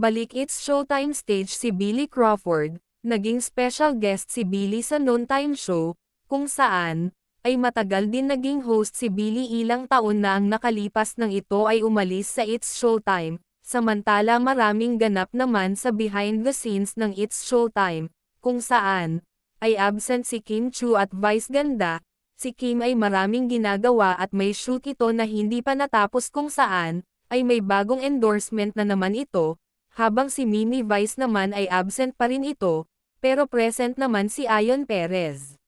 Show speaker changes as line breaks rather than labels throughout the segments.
Balik It's Showtime stage si Billy Crawford, naging special guest si Billy sa Noontime Show, kung saan, ay matagal din naging host si Billy ilang taon na ang nakalipas nang ito ay umalis sa It's Showtime, samantala maraming ganap naman sa behind the scenes ng It's Showtime, kung saan, ay absent si Kim Chu at Vice Ganda. Si Kim ay maraming ginagawa at may shoot ito na hindi pa natapos kung saan, ay may bagong endorsement na naman ito, habang si Mimi Vice naman ay absent pa rin ito, pero present naman si Ayon Perez.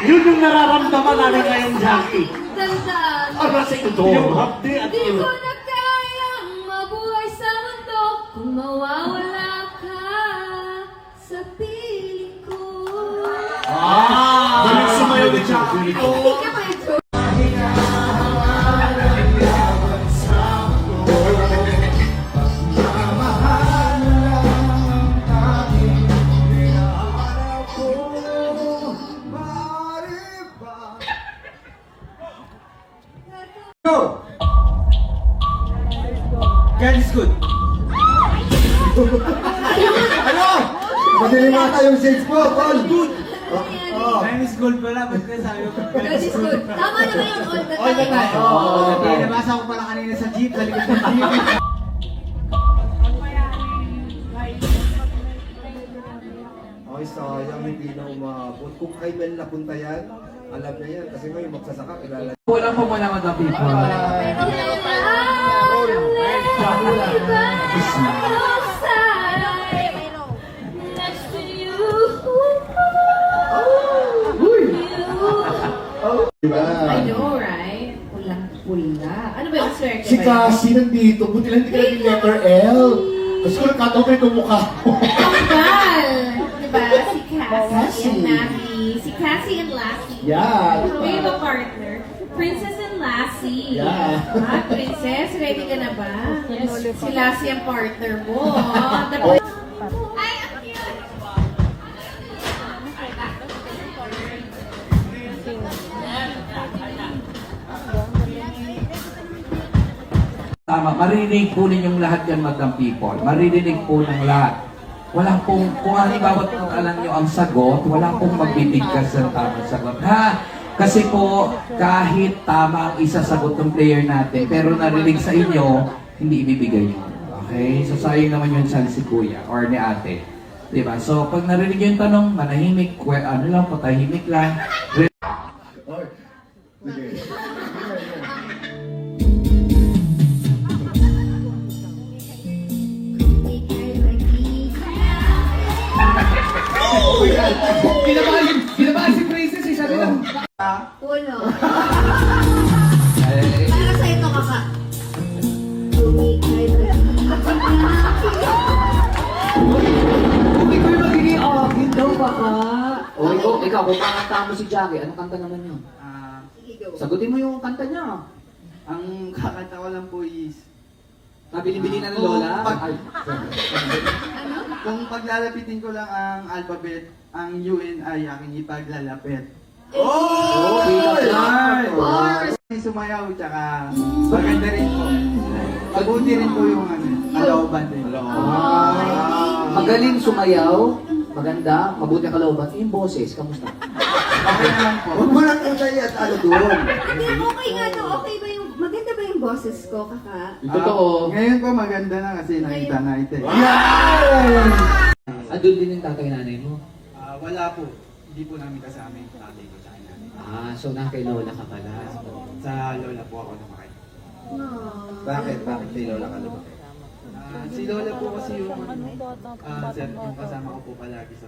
Yun yung nararamdaman namin ngayon, Jackie.
Dandan.
Kasi ito. Yung hapdi at
Di ko na kayang mabuhay sa mundo kung mawawala ka sa piling ko.
Balik sumayaw ni Jackie.
Hindi ka medyo.
Go! God is good.
Ano? Madilim ata yung shades mo, Paul. Good.
God is good pala. Ba't kaya sabi ko?
God is good. Tama naman yun all the time.
All the time.
Oo. Nabasa ko pala kanina sa jeep. Sa likod ng jeep.
Ay, sayang, hindi na umabot. Kung kailan napunta yan, alam na yan. Kasi ngayon magsasaka, kilala.
Wala po muna mga people.
Diba?
I know, right? Pulang-pula. Ano ba yung swerte?
Si Cassie nandito, buti lang hindi ka naging letter L. Tapos ko nagkataon yung mukha mo.
Kapal! Diba? Si Cassie
Cassie.
and Maggie. Si Cassie and Lassie.
Yeah.
We have a partner. Princess and Lassie.
Yeah.
Princess, ready ka na ba? Yes. Si Lassie ang partner mo. Ay, ang cute!
Tama, maririnig po ninyong lahat yan, Madam People. Maririnig po ng lahat. Walang pong, kung halimbawa kung alam nyo ang sagot, walang pong magbibigkas ng tamang sagot. Ha? Kasi po, kahit tama ang isa sagot ng player natin, pero narinig sa inyo, hindi ibibigay nyo. Okay? So sayang naman yun sa si Kuya or ni Ate. Diba? So pag narinig yung tanong, manahimik, ano lang, patahimik lang.
Sige.
Ginabahan si Princess, isa rin lang.
Uno. Para sa ito, kaka.
Hindi ko yung magiging akin daw baka. O ikaw, kung kakanta mo si Jackie, ano kanta naman yun?
Sige, go.
sagutin mo yung kanta niya.
Ang kakanta ko lang po is,
Nabili-bili na ng lola. Ay,
kung paglalapitin ko lang ang alphabet, ang UN ay aking ipaglalapit.
oh, pick-up line.
May sumayaw, tsaka maganda rin po. Mabuti rin po yung kalooban din.
Magaling sumayaw, maganda, mabuti ang kalooban. Yung boses, kamusta?
Okay naman po.
Huwag mo lang utay at ano doon.
Hindi, okay nga to. Okay ba yung, maganda ba yung boses ko, kaka?
Yung totoo.
Ngayon po maganda na kasi nakita na ito.
Andun din yung tatay nanay mo.
Wala po. Hindi po namin kasama yung tatay ko sa kanya.
So kay lola ka pala.
Sa lola po ako namakay.
Bakit? Bakit kay Lola ka lumaki?
Si lola po kasi yung, sir, yung kasama ko po palagi sa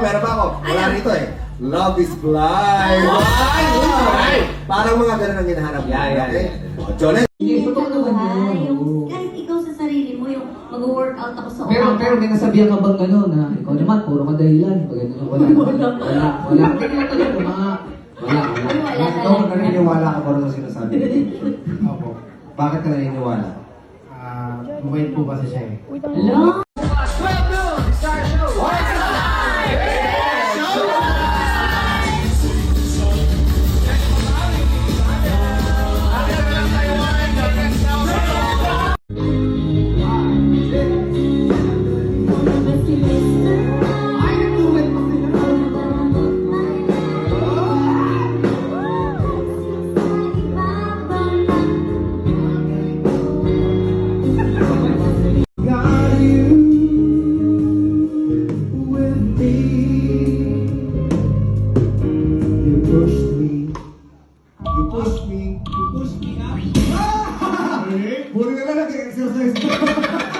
Meron pa ako. Wala rito eh. Love is blind. Parang mga ganun ang hinahanap mo. Okay? Jolet.
Totoo naman yun. Kahit ikaw sa sarili mo, yung mag-workout ako sa
Pero may nasabihan ka bang gano'n na ikaw naman, puro ka dahilan. Pag gano'n, wala. Hindi naman talaga, mga... Wala.
Wala.
naniniwala ka ba rin sa sinasabi? Opo. Bakit ka naniniwala? Mabait po kasi siya eh.
Hello?
You push me up. Puro ka lang nag-exercise.